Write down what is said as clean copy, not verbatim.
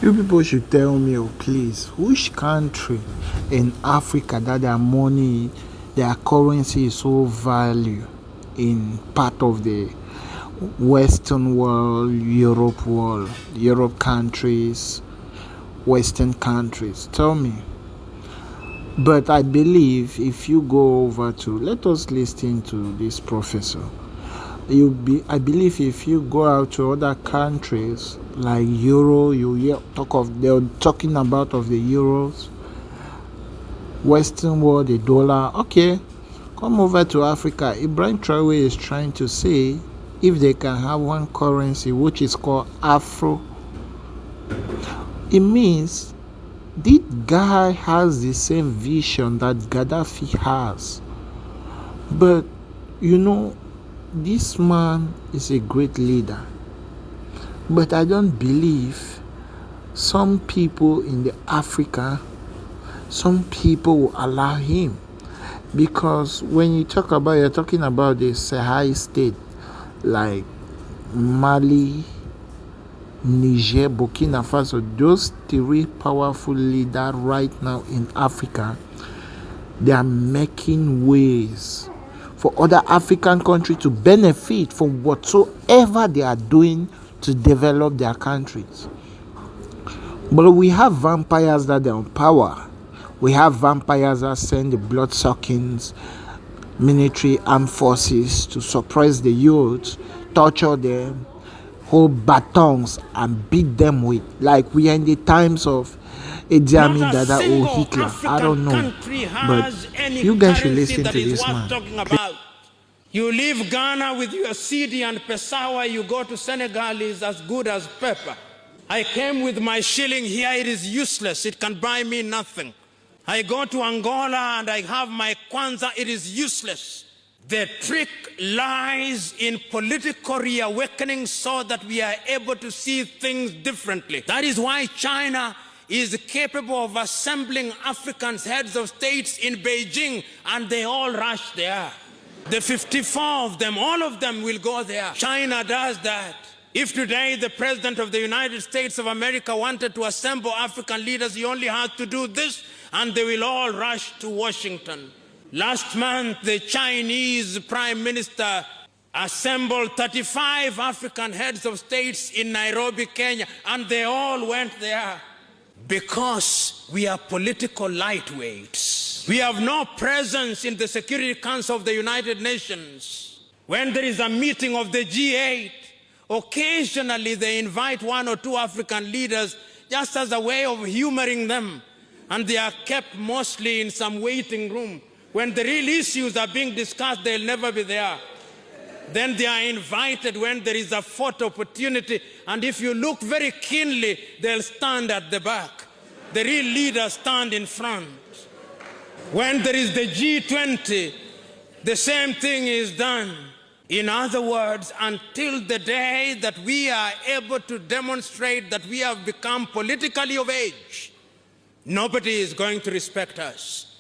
You people should tell me, oh, please, which country in Africa that their money, their currency is so value in part of the Western world, Europe countries, Western countries. Tell me. But I believe if you go over to, let us listen to this professor. I believe if you go out to other countries like Euro, you hear they're talking about of the euros, Western world, the dollar. Okay, come over to Africa. Ibrahim Traore is trying to say if they can have one currency which is called Afro, it means this guy has the same vision that Gaddafi has. But this man is a great leader. But I don't believe some people in the Africa, some people will allow him. Because when you're talking about the Sahel state like Mali, Niger, Burkina Faso, those three powerful leaders right now in Africa, they are making ways for other African countries to benefit from whatsoever they are doing to develop their countries. But we have vampires that are in power. We have vampires that send the blood-suckings, military armed forces to suppress the youth, torture them, hold batons and beat them with, like we are in the times of Idi Amin Dada or Hitler. I don't know, but you guys should listen to this man. You leave Ghana with your CD and Pesawa, you go to Senegal, is as good as pepper. I came with my shilling here, it is useless, it can buy me nothing. I go to Angola and I have my Kwanzaa, it is useless. The trick lies in political reawakening so that we are able to see things differently. That is why China is capable of assembling Africans, heads of states in Beijing, and they all rush there. The 54 of them, all of them will go there. China does that. If today the President of the United States of America wanted to assemble African leaders, he only had to do this, and they will all rush to Washington. Last month, the Chinese Prime Minister assembled 35 African heads of states in Nairobi, Kenya, and they all went there because we are political lightweights. We have no presence in the Security Council of the United Nations. When there is a meeting of the G8, occasionally they invite one or two African leaders just as a way of humoring them, and they are kept mostly in some waiting room. When the real issues are being discussed, they'll never be there. Then they are invited when there is a photo opportunity, and if you look very keenly, they'll stand at the back. The real leaders stand in front. When there is the G20, the same thing is done. In other words, until the day that we are able to demonstrate that we have become politically of age, nobody is going to respect us.